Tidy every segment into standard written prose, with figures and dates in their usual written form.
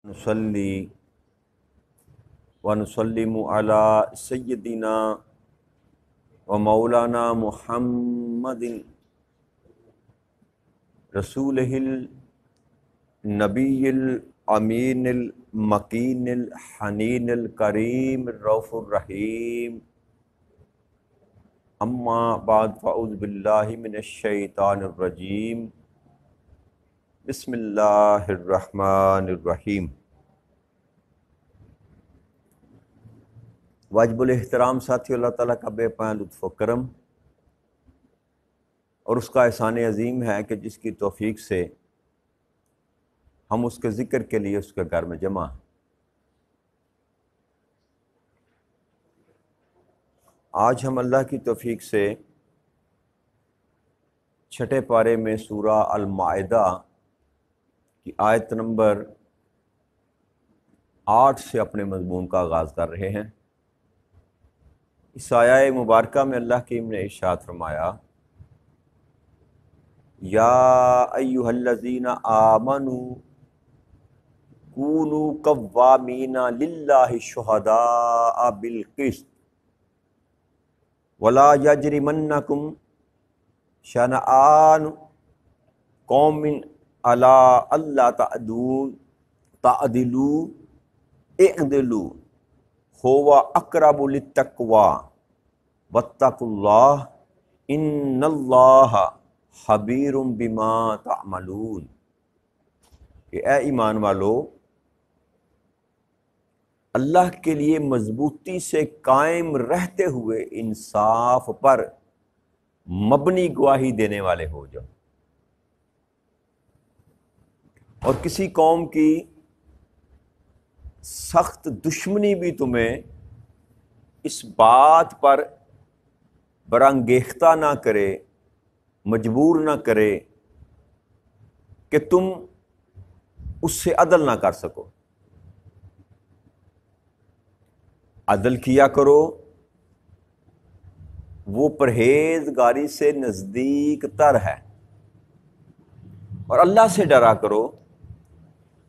نصلی ونسلم علی سیدنا و مولانا محمد رسولہ النبی الامین المکین الحنین الکریم الرؤوف الرحیم اما بعد فاعوذ باللہ من الشیطان الرجیم بسم اللہ الرحمن الرحیم۔ واجب الاحترام ساتھی، اللہ تعالیٰ کا بے پناہ لطف و کرم اور اس کا احسان عظیم ہے کہ جس کی توفیق سے ہم اس کے ذکر کے لیے اس کے گھر میں جمع ہیں۔ آج ہم اللہ کی توفیق سے چھٹے پارے میں سورہ المائدہ کی آیت نمبر 8 سے اپنے مضمون کا آغاز کر رہے ہیں۔ اس آیہ مبارکہ میں اللہ کریم نے ارشاد فرمایا، یا ایھا الذین آمنوا کونوا قوامین للہ شہداء بالقسط ولا یجرمنکم شنآن قوم علی الا تعدلوا اعدلوا هو اقرب للتقوی واتقوا اللہ ان اللہ خبیر بما تعملون۔ کہ اے ایمان والو، اللہ کے لیے مضبوطی سے قائم رہتے ہوئے انصاف پر مبنی گواہی دینے والے ہو جاؤ، اور کسی قوم کی سخت دشمنی بھی تمہیں اس بات پر برانگیختہ نہ کرے، مجبور نہ کرے کہ تم اس سے عدل نہ کر سکو۔ عدل کیا کرو، وہ پرہیزگاری سے نزدیک تر ہے، اور اللہ سے ڈرا کرو،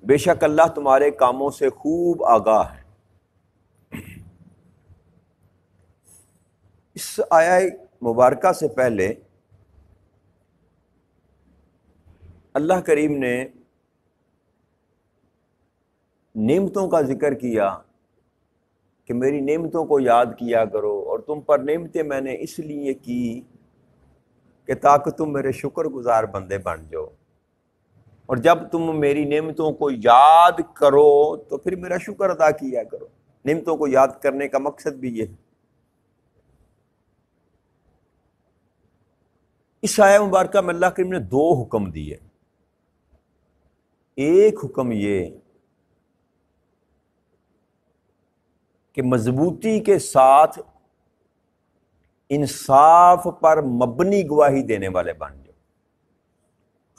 بے شک اللہ تمہارے کاموں سے خوب آگاہ ہے۔ اس آیہ مبارکہ سے پہلے اللہ کریم نے نعمتوں کا ذکر کیا کہ میری نعمتوں کو یاد کیا کرو، اور تم پر نعمتیں میں نے اس لیے کی کہ تاکہ تم میرے شکر گزار بندے بن جاؤ، اور جب تم میری نعمتوں کو یاد کرو تو پھر میرا شکر ادا کیا کرو۔ نعمتوں کو یاد کرنے کا مقصد بھی یہ ہے۔ اس آیہ مبارکہ میں اللہ کریم نے 2 حکم دیے۔ ایک حکم یہ کہ مضبوطی کے ساتھ انصاف پر مبنی گواہی دینے والے بن جاؤ،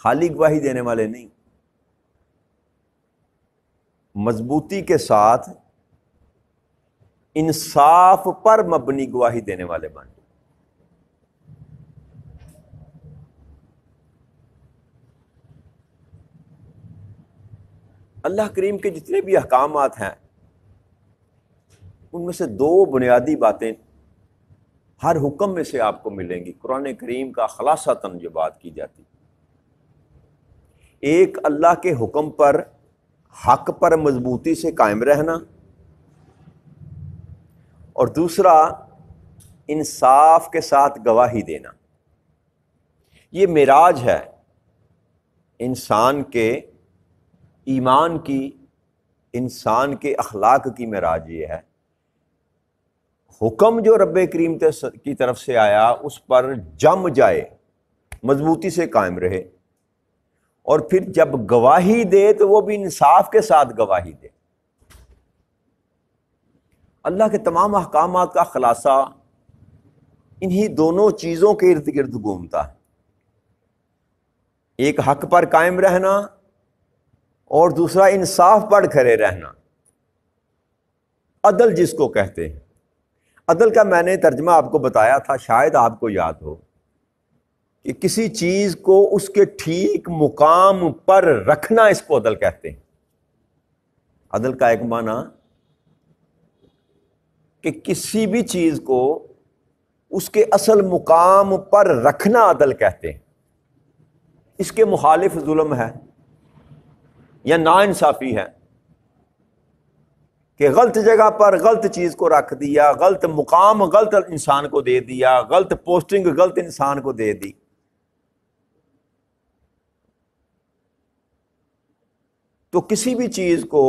خالی گواہی دینے والے نہیں، مضبوطی کے ساتھ انصاف پر مبنی گواہی دینے والے بن جاؤ۔ اللہ کریم کے جتنے بھی احکامات ہیں ان میں سے 2 بنیادی باتیں ہر حکم میں سے آپ کو ملیں گی۔ قرآن کریم کا خلاصتاً جو بات کی جاتی، ایک اللہ کے حکم پر، حق پر مضبوطی سے قائم رہنا، اور دوسرا انصاف کے ساتھ گواہی دینا۔ یہ معراج ہے انسان کے ایمان کی، انسان کے اخلاق کی معراج یہ ہے۔ حکم جو رب کریم کی طرف سے آیا اس پر جم جائے، مضبوطی سے قائم رہے، اور پھر جب گواہی دے تو وہ بھی انصاف کے ساتھ گواہی دے۔ اللہ کے تمام احکامات کا خلاصہ انہی دونوں چیزوں کے ارد گرد گھومتا ہے، ایک حق پر قائم رہنا اور دوسرا انصاف پر کھڑے رہنا۔ عدل جس کو کہتے ہیں، عدل کا میں نے ترجمہ آپ کو بتایا تھا، شاید آپ کو یاد ہو، کہ کسی چیز کو اس کے ٹھیک مقام پر رکھنا، اس کو عدل کہتے ہیں۔ عدل کا ایک معنی کہ کسی بھی چیز کو اس کے اصل مقام پر رکھنا عدل کہتے ہیں. اس کے مخالف ظلم ہے یا ناانصافی ہے کہ غلط جگہ پر غلط چیز کو رکھ دیا، غلط مقام غلط انسان کو دے دیا، غلط پوسٹنگ غلط انسان کو دے دی. تو کسی بھی چیز کو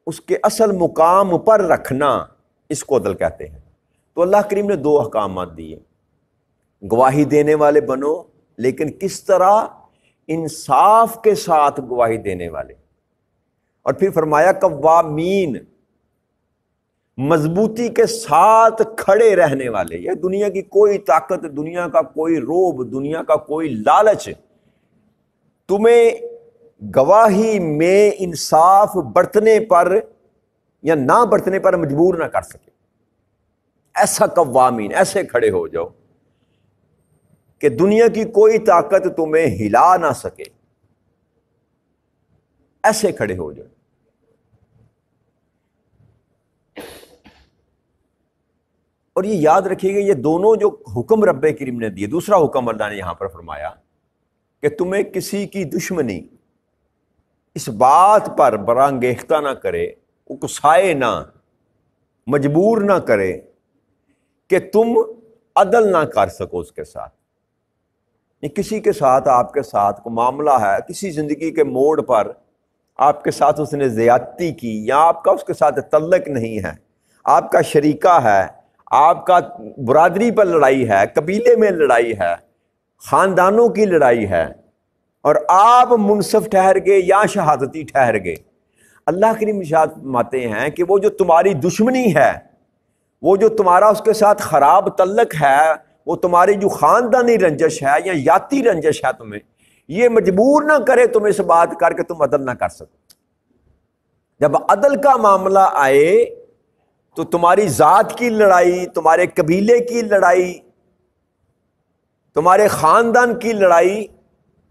اس کے اصل مقام پر رکھنا، اس کو عدل کہتے ہیں. تو اللہ کریم نے 2 احکامات دیے. گواہی دینے والے بنو، لیکن کس طرح؟ انصاف کے ساتھ گواہی دینے والے. اور پھر فرمایا قوامین، مضبوطی کے ساتھ کھڑے رہنے والے. یہ دنیا کی کوئی طاقت، دنیا کا کوئی روب، دنیا کا کوئی لالچ تمہیں گواہی میں انصاف برتنے پر یا نہ برتنے پر مجبور نہ کر سکے. ایسا قوامین، ایسے کھڑے ہو جاؤ کہ دنیا کی کوئی طاقت تمہیں ہلا نہ سکے. ایسے کھڑے ہو جاؤ. اور یہ یاد رکھیے گا، یہ دونوں جو حکم رب کریم نے دیے، دوسرا حکم اللہ نے یہاں پر فرمایا کہ تمہیں کسی کی دشمنی اس بات پر برانگیختہ نہ کرے، اکسائے نہ، مجبور نہ کرے کہ تم عدل نہ کر سکو اس کے ساتھ. کسی کے ساتھ آپ کے ساتھ کوئی معاملہ ہے، کسی زندگی کے موڑ پر آپ کے ساتھ اس نے زیادتی کی، یا آپ کا اس کے ساتھ تعلق نہیں ہے، آپ کا شریکہ ہے، آپ کا برادری پر لڑائی ہے، قبیلے میں لڑائی ہے، خاندانوں کی لڑائی ہے، اور آپ منصف ٹھہر گئے یا شہادتی ٹھہر گئے. اللہ کریم ارشاد فرماتے ہیں کہ وہ جو تمہاری دشمنی ہے، وہ جو تمہارا اس کے ساتھ خراب تعلق ہے، وہ تمہاری جو خاندانی رنجش ہے یا یاتی رنجش ہے، تمہیں یہ مجبور نہ کرے تم اس بات کر کے تم عدل نہ کر سکو. جب عدل کا معاملہ آئے تو تمہاری ذات کی لڑائی، تمہارے قبیلے کی لڑائی، تمہارے خاندان کی لڑائی،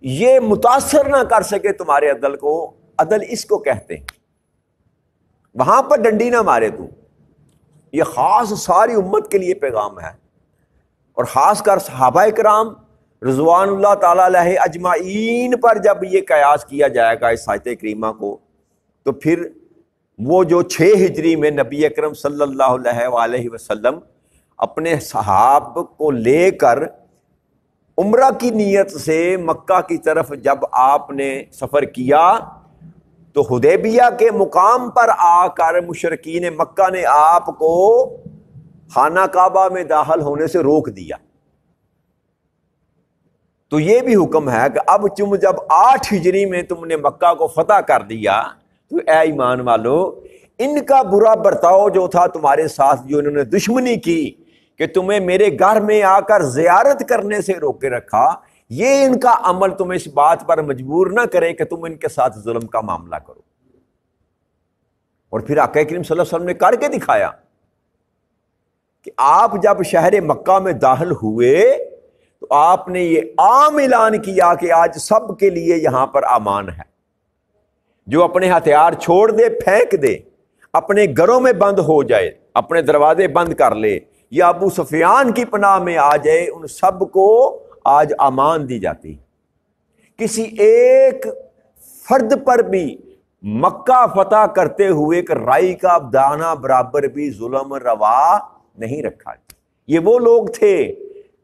یہ متاثر نہ کر سکے تمہارے عدل کو. عدل اس کو کہتے ہیں. وہاں پر ڈنڈی نہ مارے تو. یہ خاص ساری امت کے لیے پیغام ہے، اور خاص کر صحابہ کرام رضوان اللہ تعالی علیہ اجمعین پر جب یہ قیاس کیا جائے گا اس آیت کریمہ کو، تو پھر وہ جو 6 ہجری میں نبی اکرم صلی اللہ علیہ وآلہ وسلم اپنے صحاب کو لے کر عمرہ کی نیت سے مکہ کی طرف جب آپ نے سفر کیا، تو حدیبیہ کے مقام پر آ کر مشرکین مکہ نے آپ کو خانہ کعبہ میں داخل ہونے سے روک دیا. تو یہ بھی حکم ہے کہ اب تم جب 8 ہجری میں تم نے مکہ کو فتح کر دیا، تو اے ایمان والو، ان کا برا برتاؤ جو تھا تمہارے ساتھ، جو انہوں نے دشمنی کی کہ تمہیں میرے گھر میں آ کر زیارت کرنے سے روکے رکھا، یہ ان کا عمل تمہیں اس بات پر مجبور نہ کرے کہ تم ان کے ساتھ ظلم کا معاملہ کرو. اور پھر آقا کریم صلی اللہ علیہ وسلم نے کر کے دکھایا کہ آپ جب شہر مکہ میں داخل ہوئے تو آپ نے یہ عام اعلان کیا کہ آج سب کے لیے یہاں پر امان ہے. جو اپنے ہتھیار چھوڑ دے، پھینک دے، اپنے گھروں میں بند ہو جائے، اپنے دروازے بند کر لے، یا ابو سفیان کی پناہ میں آ جائے، ان سب کو آج امان دی جاتی. کسی ایک فرد پر بھی مکہ فتح کرتے ہوئے ایک رائی کا دانہ برابر بھی ظلم روا نہیں رکھا. یہ وہ لوگ تھے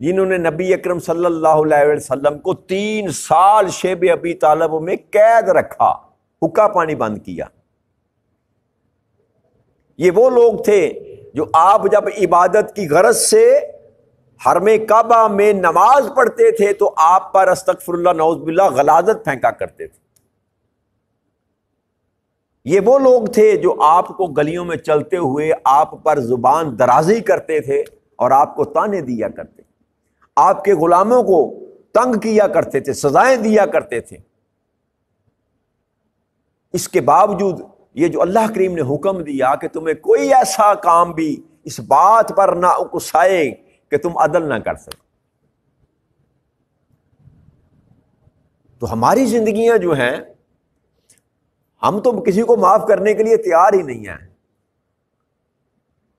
جنہوں نے نبی اکرم صلی اللہ علیہ وسلم کو 3 سال شیب ابی طالب میں قید رکھا، حکا پانی بند کیا. یہ وہ لوگ تھے جو آپ جب عبادت کی غرض سے حرم کعبہ میں نماز پڑھتے تھے تو آپ پر استغفر اللہ نعوذ باللہ غلاظت پھینکا کرتے تھے. یہ وہ لوگ تھے جو آپ کو گلیوں میں چلتے ہوئے آپ پر زبان درازی کرتے تھے اور آپ کو تانے دیا کرتے، آپ کے غلاموں کو تنگ کیا کرتے تھے، سزائیں دیا کرتے تھے. اس کے باوجود یہ جو اللہ کریم نے حکم دیا کہ تمہیں کوئی ایسا کام بھی اس بات پر نہ اکسائے کہ تم عدل نہ کر سکو. تو ہماری زندگیاں جو ہیں ہم تو کسی کو معاف کرنے کے لیے تیار ہی نہیں ہیں.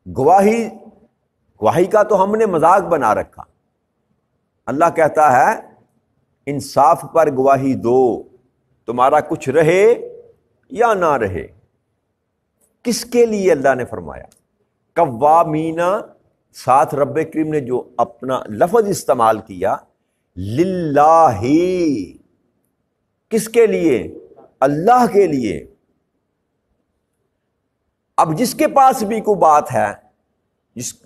گواہی کا تو ہم نے مذاق بنا رکھا. اللہ کہتا ہے انصاف پر گواہی دو، تمہارا کچھ رہے یا نہ رہے. کس کے لیے اللہ نے فرمایا؟ قوامین، ساتھ رب کریم نے جو اپنا لفظ استعمال کیا للہ، کس کے لیے؟ اللہ کے لیے. اب جس کے پاس بھی کوئی بات ہے،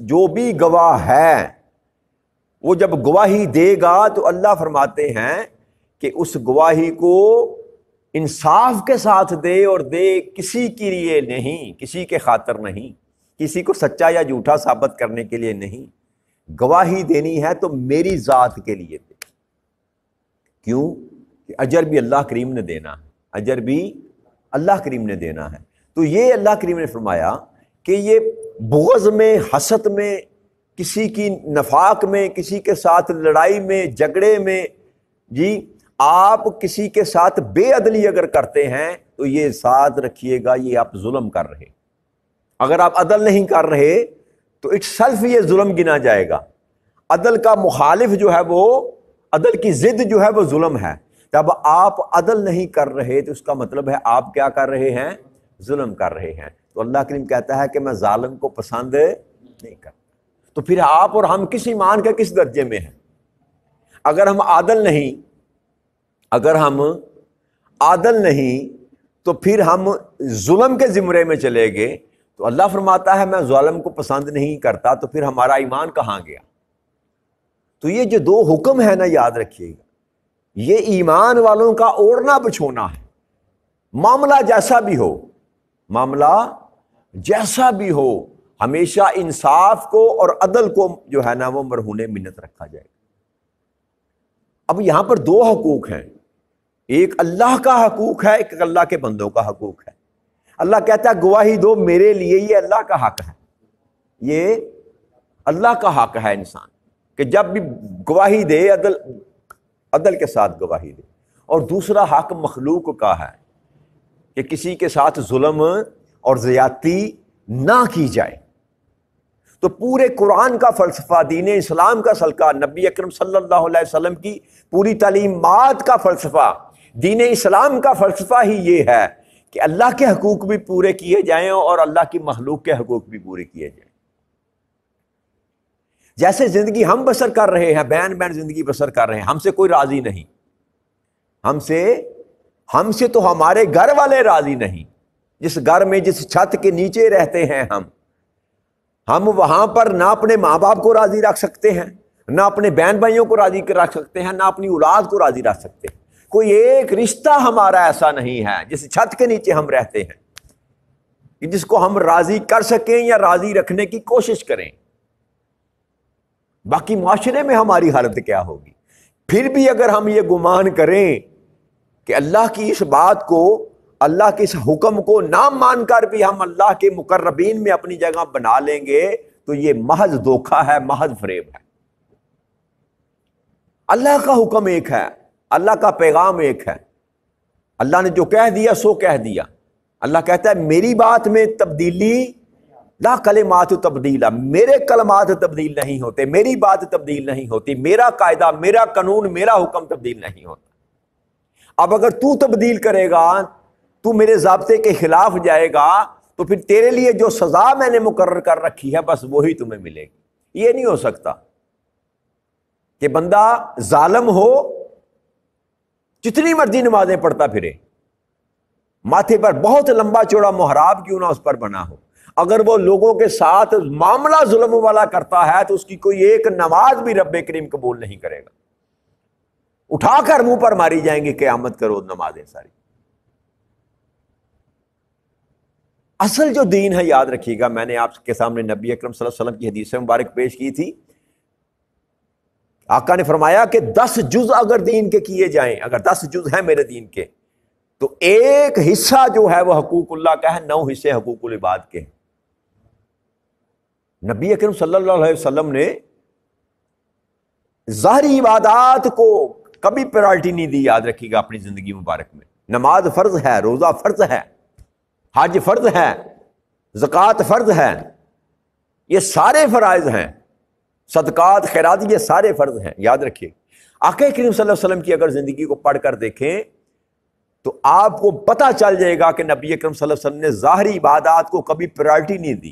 جو بھی گواہ ہے، وہ جب گواہی دے گا تو اللہ فرماتے ہیں کہ اس گواہی کو انصاف کے ساتھ دے، اور دے کسی کے لیے نہیں، کسی کے خاطر نہیں، کسی کو سچا یا جھوٹا ثابت کرنے کے لیے نہیں. گواہی دینی ہے تو میری ذات کے لیے دے. کیوں؟ کہ اجر بھی اللہ کریم نے دینا ہے، اجر بھی اللہ کریم نے دینا ہے. تو یہ اللہ کریم نے فرمایا کہ یہ بغض میں، حسد میں، کسی کی نفاق میں، کسی کے ساتھ لڑائی میں، جھگڑے میں، جی آپ کسی کے ساتھ بے عدلی اگر کرتے ہیں تو یہ ساتھ رکھیے گا یہ آپ ظلم کر رہے. اگر آپ عدل نہیں کر رہے تو اٹ سیلف یہ ظلم گنا جائے گا. عدل کا مخالف جو ہے وہ، عدل کی ضد جو ہے وہ ظلم ہے. جب آپ عدل نہیں کر رہے تو اس کا مطلب ہے آپ کیا کر رہے ہیں؟ ظلم کر رہے ہیں. تو اللہ کریم کہتا ہے کہ میں ظالم کو پسند نہیں کرتا. تو پھر آپ اور ہم کس ایمان کے کس درجے میں ہیں؟ اگر ہم عادل نہیں تو پھر ہم ظلم کے زمرے میں چلے گئے. تو اللہ فرماتا ہے میں ظالم کو پسند نہیں کرتا، تو پھر ہمارا ایمان کہاں گیا؟ تو یہ جو دو حکم ہے نا، یاد رکھیے گا، یہ ایمان والوں کا اوڑھنا بچھونا ہے. معاملہ جیسا بھی ہو ہمیشہ انصاف کو اور عدل کو جو ہے نا وہ مرہون منت رکھا جائے. اب یہاں پر دو حقوق ہیں، ایک اللہ کا حقوق ہے، ایک اللہ کے بندوں کا حقوق ہے. اللہ کہتا ہے گواہی دو میرے لیے، یہ اللہ کا حق ہے، یہ اللہ کا حق ہے انسان کہ جب بھی گواہی دے عدل کے ساتھ گواہی دے. اور دوسرا حق مخلوق کا ہے کہ کسی کے ساتھ ظلم اور زیادتی نہ کی جائے. تو پورے قرآن کا فلسفہ، دین اسلام کا سلکہ، نبی اکرم صلی اللہ علیہ وسلم کی پوری تعلیمات کا فلسفہ، دین اسلام کا فلسفہ ہی یہ ہے کہ اللہ کے حقوق بھی پورے کیے جائیں اور اللہ کی مخلوق کے حقوق بھی پورے کیے جائیں. جیسے زندگی ہم بسر کر رہے ہیں، بین زندگی بسر کر رہے ہیں، ہم سے کوئی راضی نہیں، ہم سے تو ہمارے گھر والے راضی نہیں. جس گھر میں، جس چھت کے نیچے رہتے ہیں ہم وہاں پر نہ اپنے ماں باپ کو راضی رکھ سکتے ہیں، نہ اپنے بہن بھائیوں کو راضی رکھ سکتے ہیں، نہ اپنی اولاد کو راضی رکھ سکتے ہیں. کوئی ایک رشتہ ہمارا ایسا نہیں ہے جس چھت کے نیچے ہم رہتے ہیں کہ جس کو ہم راضی کر سکیں یا راضی رکھنے کی کوشش کریں. باقی معاشرے میں ہماری حالت کیا ہوگی؟ پھر بھی اگر ہم یہ گمان کریں کہ اللہ کی اس بات کو، اللہ کے اس حکم کو نہ مان کر بھی ہم اللہ کے مقربین میں اپنی جگہ بنا لیں گے تو یہ محض دھوکہ ہے، محض فریب ہے. اللہ کا حکم ایک ہے، اللہ کا پیغام ایک ہے. اللہ نے جو کہہ دیا سو کہہ دیا. اللہ کہتا ہے میری بات میں تبدیلی لا کلمات تبدیلا، میرے کلمات تبدیل نہیں ہوتے، میری بات تبدیل نہیں ہوتی، میرا قاعدہ، میرا قانون، میرا حکم تبدیل نہیں ہوتا. اب اگر تو تبدیل کرے گا، تو میرے ضابطے کے خلاف جائے گا، تو پھر تیرے لیے جو سزا میں نے مقرر کر رکھی ہے بس وہی تمہیں ملے گی. یہ نہیں ہو سکتا کہ بندہ ظالم ہو، جتنی مرضی نمازیں پڑھتا پھرے، ماتھے پر بہت لمبا چوڑا محراب کیوں نہ اس پر بنا ہو، اگر وہ لوگوں کے ساتھ معاملہ ظلم والا کرتا ہے تو اس کی کوئی ایک نماز بھی رب کریم قبول نہیں کرے گا. اٹھا کر منہ پر ماری جائیں گے قیامت کرو نمازیں ساری. اصل جو دین ہے، یاد رکھیے گا، میں نے آپ کے سامنے نبی اکرم صلی اللہ علیہ وسلم کی حدیث مبارک پیش کی تھی. آقا نے فرمایا کہ 10 جز اگر دین کے کیے جائیں، اگر 10 جز ہیں میرے دین کے، تو ایک حصہ جو ہے وہ حقوق اللہ کا ہے، 9 حصے حقوق العباد کے ہیں. نبی اکرم صلی اللہ علیہ وسلم نے ظاہری عبادات کو کبھی پرائرٹی نہیں دی، یاد رکھیے گا، اپنی زندگی مبارک میں نماز فرض ہے، روزہ فرض ہے، حج فرض ہے، زکوٰۃ فرض ہے، یہ سارے فرائض ہیں، صدقات خیرات یہ سارے فرض ہیں. یاد رکھیے آقا کریم صلی اللہ علیہ وسلم کی اگر زندگی کو پڑھ کر دیکھیں تو آپ کو پتہ چل جائے گا کہ نبی اکرم صلی اللہ علیہ وسلم نے ظاہری عبادات کو کبھی پرائرٹی نہیں دی.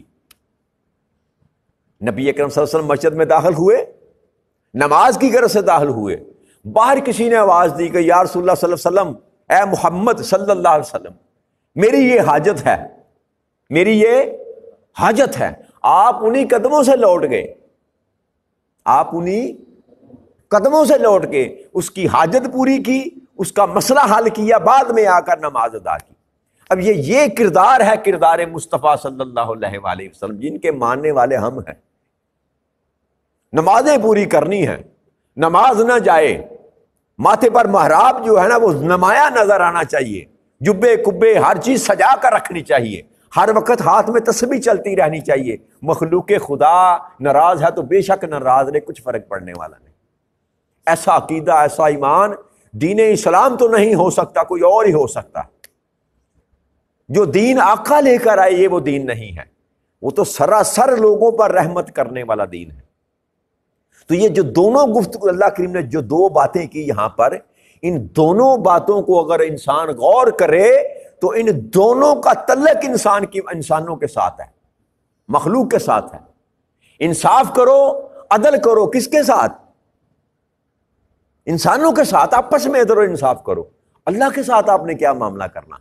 نبی اکرم صلی اللہ علیہ وسلم مسجد میں داخل ہوئے، نماز کی غرض سے داخل ہوئے، باہر کسی نے آواز دی کہ یا رسول اللہ صلی اللہ علیہ وسلم، اے محمد صلی اللہ علیہ وسلم، میری یہ حاجت ہے، میری یہ حاجت ہے. آپ انہی قدموں سے لوٹ گئے، آپ انہی قدموں سے لوٹ کے اس کی حاجت پوری کی، اس کا مسئلہ حل کیا، بعد میں آ کر نماز ادا کی. اب یہ کردار ہے، کردار مصطفیٰ صلی اللہ علیہ وآلہ وسلم، جن کے ماننے والے ہم ہیں. نمازیں پوری کرنی ہیں، نماز نہ جائے، ماتھے پر محراب جو ہے نا وہ نمایاں نظر آنا چاہیے، جبے کبے ہر چیز سجا کر رکھنی چاہیے، ہر وقت ہاتھ میں تسبیح چلتی رہنی چاہیے. مخلوق خدا ناراض ہے تو بے شک ناراض نے، کچھ فرق پڑنے والا نہیں. ایسا عقیدہ، ایسا ایمان دین اسلام تو نہیں ہو سکتا، کوئی اور ہی ہو سکتا. جو دین آقا لے کر آئے یہ وہ دین نہیں ہے، وہ تو سراسر لوگوں پر رحمت کرنے والا دین ہے. تو یہ جو دونوں گفتگو اللہ کریم نے جو دو باتیں کی یہاں پر، ان دونوں باتوں کو اگر انسان غور کرے تو ان دونوں کا تعلق انسانوں کے ساتھ ہے، مخلوق کے ساتھ ہے. انصاف کرو، عدل کرو، کس کے ساتھ؟ انسانوں کے ساتھ. آپس میں ادھر انصاف کرو. اللہ کے ساتھ آپ نے کیا معاملہ کرنا،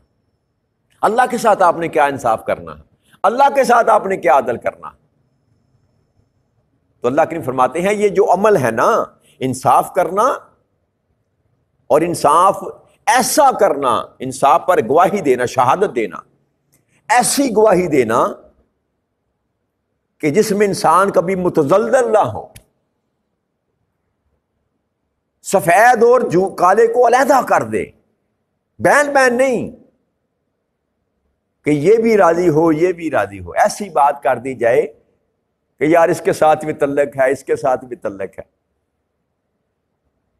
اللہ کے ساتھ آپ نے کیا انصاف کرنا، اللہ کے ساتھ آپ نے کیا عدل کرنا. تو اللہ کریم فرماتے ہیں یہ جو عمل ہے نا، انصاف کرنا اور انصاف ایسا کرنا، انصاف پر گواہی دینا، شہادت دینا، ایسی گواہی دینا کہ جس میں انسان کبھی متزلزل نہ ہو، سفید اور کالے کو علیحدہ کر دے، بین بین نہیں کہ یہ بھی راضی ہو یہ بھی راضی ہو. ایسی بات کر دی جائے کہ یار اس کے ساتھ بھی تعلق ہے، اس کے ساتھ بھی تعلق ہے،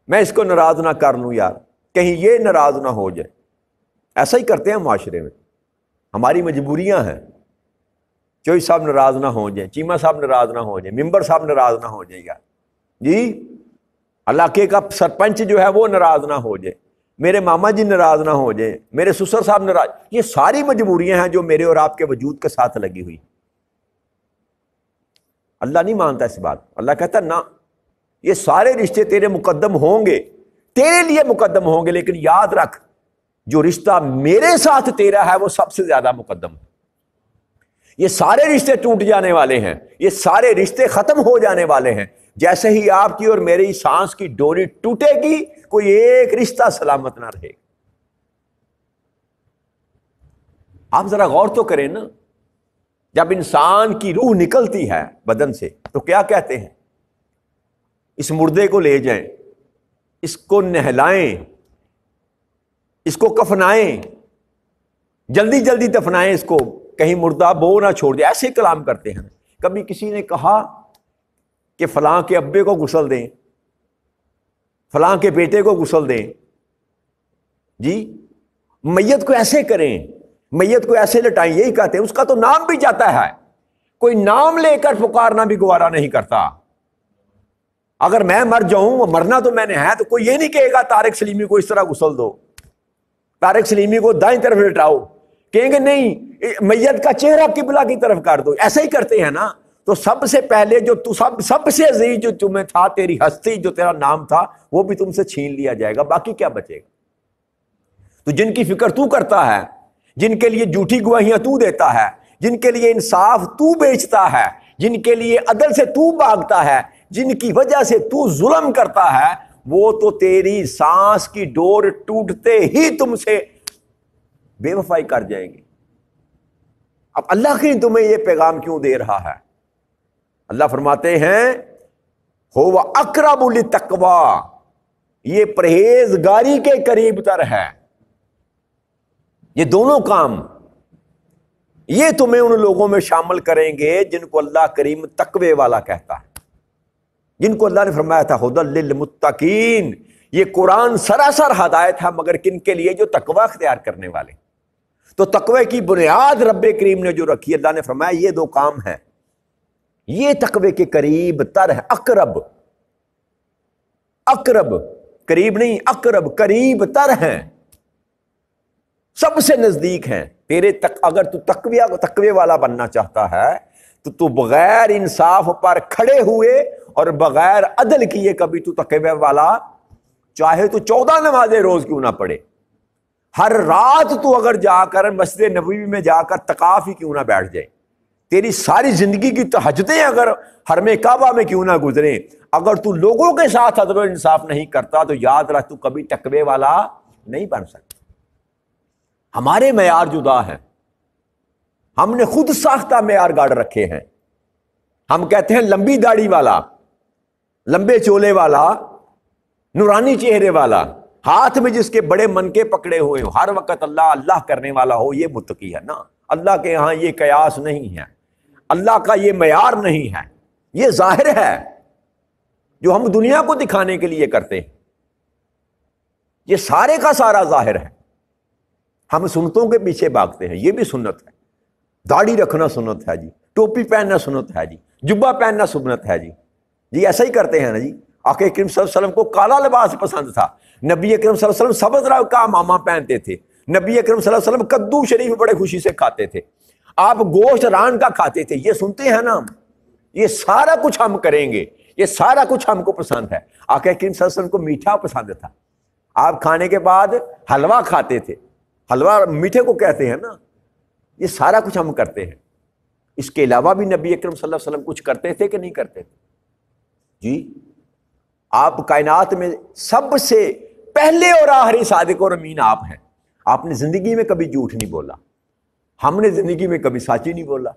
میں اس کو ناراض نہ کر لوں یار، کہیں یہ ناراض نہ ہو جائے. ایسا ہی کرتے ہیں معاشرے میں، ہماری مجبوریاں ہیں. چوئی صاحب ناراض نہ ہو جائیں، چیمہ صاحب ناراض نہ ہو جائیں، ممبر صاحب ناراض نہ ہو جائے، یار جی علاقے کا سرپنچ جو ہے وہ ناراض نہ ہو جائے، میرے ماما جی ناراض نہ ہو جائیں، میرے سسر صاحب ناراض. یہ ساری مجبوریاں ہیں جو میرے اور آپ کے وجود کے ساتھ لگی ہوئی. اللہ نہیں مانتا اس بات. اللہ کہتا نہ، یہ سارے رشتے تیرے مقدم ہوں گے، تیرے لیے مقدم ہوں گے، لیکن یاد رکھ جو رشتہ میرے ساتھ تیرا ہے وہ سب سے زیادہ مقدم ہے. یہ سارے رشتے ٹوٹ جانے والے ہیں، یہ سارے رشتے ختم ہو جانے والے ہیں. جیسے ہی آپ کی اور میری سانس کی ڈوری ٹوٹے گی کوئی ایک رشتہ سلامت نہ رہے گا. آپ ذرا غور تو کریں نا، جب انسان کی روح نکلتی ہے بدن سے تو کیا کہتے ہیں؟ اس مردے کو لے جائیں، اس کو نہلائیں، اس کو کفنائیں، جلدی جلدی دفنائیں اس کو، کہیں مردہ بو نہ چھوڑ دے. ایسے کلام کرتے ہیں. کبھی کسی نے کہا کہ فلاں کے ابے کو غسل دیں، فلاں کے بیٹے کو غسل دیں، جی میت کو ایسے کریں، میت کو ایسے لٹائیں، یہی کہتے ہیں. اس کا تو نام بھی جاتا ہے، کوئی نام لے کر پکارنا بھی گوارا نہیں کرتا. اگر میں مر جاؤں، مرنا تو میں نے ہے، تو کوئی یہ نہیں کہے گا طارق سلیمی کو اس طرح غسل دو، طارق سلیمی کو دائیں طرف لٹاؤ. کہیں گے نہیں، میت کا چہرہ قبلہ کی طرف کر دو. ایسا ہی کرتے ہیں نا. تو سب سے پہلے جو سب سے عزیز جو تمہیں تھا، تیری ہستی جو تیرا نام تھا، وہ بھی تم سے چھین لیا جائے گا، باقی کیا بچے گا؟ تو جن کی فکر تو کرتا ہے، جن کے لیے جھوٹی گواہیاں تو دیتا ہے، جن کے لیے انصاف تو بیچتا ہے، جن کے لیے عدل سے تو بھاگتا ہے، جن کی وجہ سے تو ظلم کرتا ہے، وہ تو تیری سانس کی ڈور ٹوٹتے ہی تم سے بے وفائی کر جائیں گے. اب اللہ کی تمہیں یہ پیغام کیوں دے رہا ہے؟ اللہ فرماتے ہیں هو اقرب للتقوی، یہ پرہیزگاری کے قریب تر ہے. یہ دونوں کام یہ تمہیں ان لوگوں میں شامل کریں گے جن کو اللہ کریم تقوی والا کہتا ہے، جن کو اللہ نے فرمایا تھا ہدی للمتقین، یہ قرآن سراسر ہدایت ہے مگر کن کے لیے؟ جو تقوی اختیار کرنے والے. تو تقوی کی بنیاد رب کریم نے جو رکھی، اللہ نے فرمایا یہ دو کام ہیں، یہ تقوی کے قریب تر ہے. اقرب، اقرب، قریب نہیں، اقرب، قریب تر ہیں، سب سے نزدیک ہیں تیرے تک. اگر تو تقوی والا بننا چاہتا ہے تو تو بغیر انصاف پر کھڑے ہوئے اور بغیر عدل کیے کبھی تو تقوی والا، چاہے تو 14 نمازیں روز کیوں نہ پڑھے، ہر رات تو اگر جا کر مسجد نبوی میں جا کر تقاف ہی کیوں نہ بیٹھ جائے، تیری ساری زندگی کی تہجدیں اگر حرم کعبہ میں کیوں نہ گزریں، اگر تو لوگوں کے ساتھ عدل و انصاف نہیں کرتا تو یاد رکھ تو کبھی تقوی والا نہیں بن سکتا. ہمارے معیار جدا ہیں، ہم نے خود ساختہ معیار گاڑ رکھے ہیں. ہم کہتے ہیں لمبی داڑھی والا، لمبے چولے والا، نورانی چہرے والا، ہاتھ میں جس کے بڑے منکے پکڑے ہوئے ہو، ہر وقت اللہ اللہ کرنے والا ہو، یہ متقی ہے نا. اللہ کے ہاں یہ قیاس نہیں ہے، اللہ کا یہ معیار نہیں ہے، یہ ظاہر ہے جو ہم دنیا کو دکھانے کے لیے کرتے ہیں. یہ سارے کا سارا ظاہر ہے. ہم سنتوں کے پیچھے بھاگتے ہیں، یہ بھی سنت ہے. داڑھی رکھنا سنت ہے جی، ٹوپی پہننا سنت ہے جی، جبہ پہننا سنت ہے جی ایسا ہی کرتے ہیں نا جی. آقا کریم صلی اللہ علیہ وسلم کو کالا لباس پسند تھا، نبی اکرم صلی اللہ علیہ وسلم سبز رنگ کا امامہ پہنتے تھے، نبی اکرم صلی اللہ علیہ وسلم کدو شریف بڑے خوشی سے کھاتے تھے، آپ گوشت ران کا کھاتے تھے. یہ سنتے ہیں نا ہم، یہ سارا کچھ ہم کریں گے، یہ سارا کچھ ہم کو پسند ہے. آقا کریم صلی اللہ علیہ وسلم کو میٹھا پسند تھا، آپ کھانے کے بعد حلوہ کھاتے تھے، حلوہ میٹھے کو کہتے ہیں نا. یہ سارا کچھ ہم کرتے ہیں. اس کے علاوہ بھی نبی اکرم صلی اللہ علیہ وسلم کچھ کرتے تھے کہ نہیں کرتے تھے؟ جی آپ کائنات میں سب سے پہلے اور آخری صادق اور امین آپ ہیں. آپ نے زندگی میں کبھی جھوٹ نہیں بولا، ہم نے زندگی میں کبھی سچی نہیں بولا.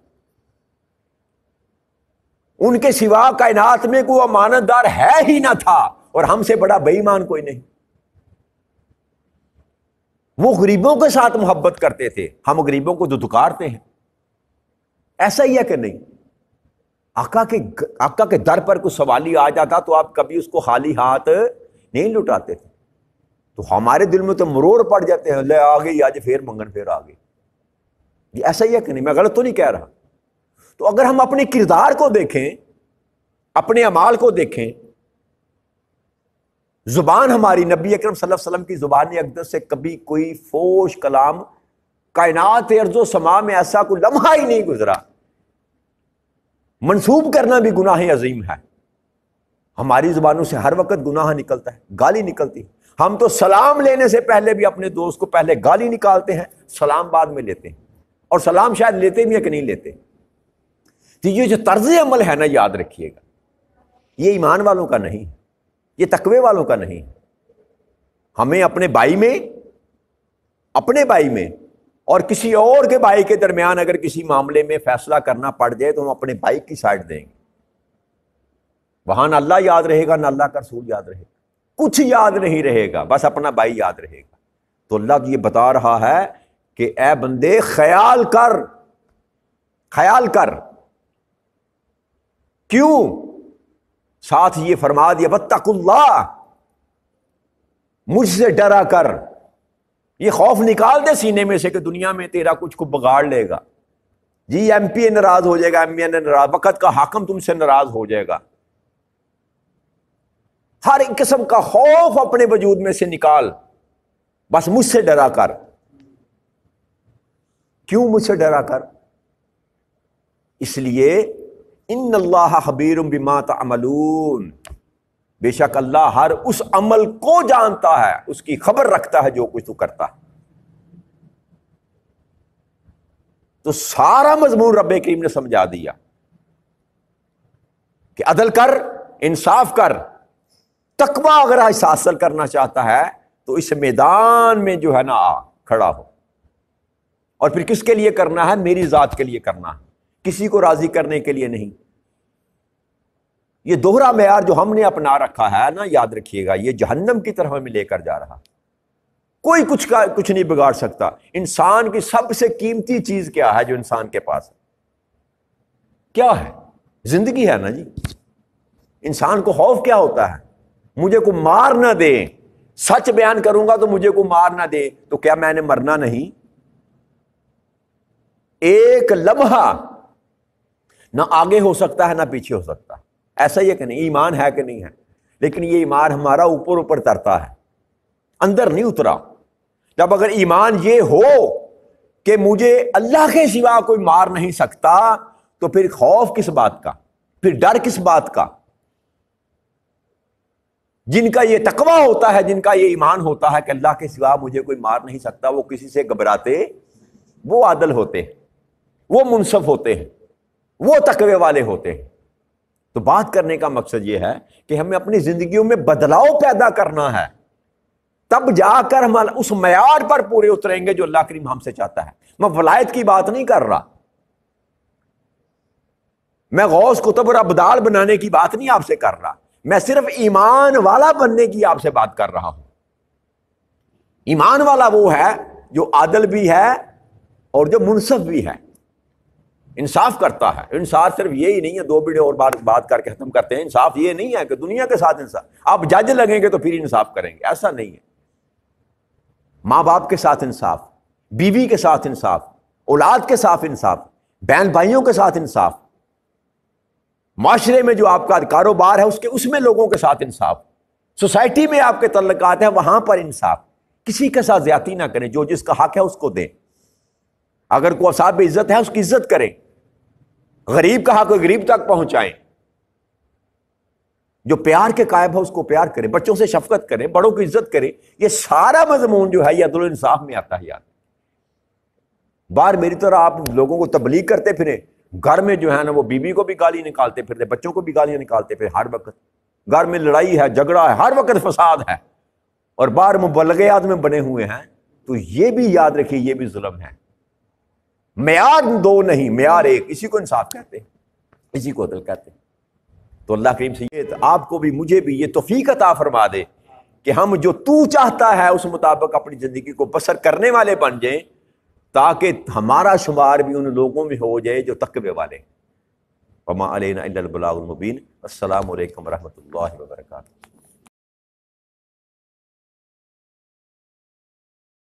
ان کے سوا کائنات میں کوئی امانت دار ہے ہی نہ تھا، اور ہم سے بڑا بے ایمان کوئی نہیں. وہ غریبوں کے ساتھ محبت کرتے تھے، ہم غریبوں کو دھتکارتے ہیں. ایسا ہی ہے کہ نہیں؟ آقا کے در پر کوئی سوالی آ جاتا تو آپ کبھی اس کو خالی ہاتھ نہیں لٹاتے تھے. تو ہمارے دل میں تو مرور پڑ جاتے ہیں، لے آ گئی آج پھر منگن پھر آ گئی. یہ ایسا ہی ہے کہ نہیں؟ میں غلط تو نہیں کہہ رہا. تو اگر ہم اپنے کردار کو دیکھیں، اپنے اعمال کو دیکھیں، زبان ہماری، نبی اکرم صلی اللہ علیہ وسلم کی زبان اقدس سے کبھی کوئی فوش کلام کائنات ارض و سما میں ایسا کوئی لمحہ ہی نہیں گزرا. منسوب کرنا بھی گناہ عظیم ہے. ہماری زبانوں سے ہر وقت گناہ نکلتا ہے، گالی نکلتی ہے. ہم تو سلام لینے سے پہلے بھی اپنے دوست کو پہلے گالی نکالتے ہیں، سلام بعد میں لیتے ہیں. اور سلام شاید لیتے بھی ہیں کہ نہیں لیتے. تو یہ جو طرز عمل ہے نا، یاد رکھیے گا، یہ ایمان والوں کا نہیں، یہ تقوی والوں کا نہیں. ہمیں اپنے بھائی میں اور کسی اور کے بھائی کے درمیان اگر کسی معاملے میں فیصلہ کرنا پڑ جائے تو ہم اپنے بھائی کی سائڈ دیں گے. وہاں نہ اللہ یاد رہے گا، نہ اللہ کا رسول یاد رہے گا، کچھ یاد نہیں رہے گا، بس اپنا بھائی یاد رہے گا. تو اللہ یہ بتا رہا ہے کہ اے بندے خیال کر. کیوں؟ ساتھ یہ فرما دیا واتقوا اللہ، مجھ سے ڈرا کر. یہ خوف نکال دے سینے میں سے کہ دنیا میں تیرا کچھ کو بگاڑ لے گا. جی ایم پی اے ناراض ہو جائے گا، ایم این اے ناراض، وقت کا حاکم تم سے ناراض ہو جائے گا. ہر ایک قسم کا خوف اپنے وجود میں سے نکال، بس مجھ سے ڈرا کر. کیوں مجھ سے ڈرا کر؟ اس لیے ان اللہ خبیر بما تعملون، بے شک اللہ ہر اس عمل کو جانتا ہے، اس کی خبر رکھتا ہے جو کچھ تو کرتا ہے. تو سارا مضمون رب کریم نے سمجھا دیا کہ عدل کر، انصاف کر. تقوی اگر حاصل کرنا چاہتا ہے تو اس میدان میں جو ہے نا کھڑا ہو. اور پھر کس کے لیے کرنا ہے؟ میری ذات کے لیے کرنا ہے، کسی کو راضی کرنے کے لیے نہیں. یہ دوہرا معیار جو ہم نے اپنا رکھا ہے نا، یاد رکھیے گا، یہ جہنم کی طرف ہمیں لے کر جا رہا. کوئی کچھ نہیں بگاڑ سکتا. انسان کی سب سے قیمتی چیز کیا ہے جو انسان کے پاس ہے؟ کیا ہے؟ زندگی ہے نا جی. انسان کو خوف کیا ہوتا ہے؟ مجھے کوئی مار نہ دے، سچ بیان کروں گا تو مجھے کوئی مار نہ دے، تو کیا میں نے مرنا نہیں؟ ایک لمحہ نہ آگے ہو سکتا ہے نہ پیچھے ہو سکتا، ایسا ہی ہے کہ نہیں؟ ایمان ہے کہ نہیں ہے؟ لیکن یہ ایمان ہمارا اوپر اوپر ترتا ہے، اندر نہیں اترا۔ جب اگر ایمان یہ ہو کہ مجھے اللہ کے سوا کوئی مار نہیں سکتا، تو پھر خوف کس بات کا، پھر ڈر کس بات کا؟ جن کا یہ تقویٰ ہوتا ہے، جن کا یہ ایمان ہوتا ہے کہ اللہ کے سوا مجھے کوئی مار نہیں سکتا، وہ کسی سے گھبراتے، وہ عادل ہوتے ہیں، وہ منصف ہوتے ہیں، وہ تقوی والے ہوتے ہیں۔ تو بات کرنے کا مقصد یہ ہے کہ ہمیں اپنی زندگیوں میں بدلاؤ پیدا کرنا ہے، تب جا کر ہم اس معیار پر پورے اتریں گے جو اللہ کریم ہم سے چاہتا ہے۔ میں ولایت کی بات نہیں کر رہا، میں غوث قطب اور ابدال بنانے کی بات نہیں آپ سے کر رہا، میں صرف ایمان والا بننے کی آپ سے بات کر رہا ہوں۔ ایمان والا وہ ہے جو عادل بھی ہے اور جو منصف بھی ہے، انصاف کرتا ہے۔ انصاف صرف یہی نہیں ہے، دو بیڑے اور بات کر کے ختم کرتے ہیں۔ انصاف یہ نہیں ہے کہ دنیا کے ساتھ انصاف، آپ جج لگیں گے تو پھر انصاف کریں گے، ایسا نہیں ہے۔ ماں باپ کے ساتھ انصاف، بیوی کے ساتھ انصاف، اولاد کے ساتھ انصاف، بہن بھائیوں کے ساتھ انصاف، معاشرے میں جو آپ کا کاروبار ہے اس میں لوگوں کے ساتھ انصاف، سوسائٹی میں آپ کے تعلقات ہیں وہاں پر انصاف، کسی کے ساتھ زیادتی نہ کریں، جو جس کا حق ہے اس کو دیں، اگر کوئی صاحب عزت ہے اس کی عزت کریں، غریب کا حق غریب تک پہنچائیں، جو پیار کے قائب ہے اس کو پیار کریں، بچوں سے شفقت کریں، بڑوں کی عزت کریں۔ یہ سارا مضمون جو ہے یہ عدل و انصاف میں آتا ہے۔ یار بار میری طرح آپ لوگوں کو تبلیغ کرتے پھریں، گھر میں جو ہے نا وہ بیوی کو بھی گالی نکالتے پھرتے، بچوں کو بھی گالیاں نکالتے پھر، ہر وقت گھر میں لڑائی ہے، جھگڑا ہے، ہر وقت فساد ہے، اور باہر مبلغیات میں بنے ہوئے ہیں، تو یہ بھی یاد رکھیے یہ بھی ظلم ہے۔ معیار دو نہیں، معیار ایک، اسی کو انصاف کہتے ہیں، اسی کو عدل کہتے ہیں۔ تو اللہ کریم سے یہ آپ کو بھی مجھے بھی یہ توفیق عطا فرما دے کہ ہم جو تو چاہتا ہے اس مطابق اپنی زندگی کو بسر کرنے والے بن جائیں، تاکہ ہمارا شمار بھی ان لوگوں میں ہو جائے جو تقوی والے۔ وما علینا الا البلاغ المبین۔ السلام علیکم ورحمۃ اللہ وبرکاتہ۔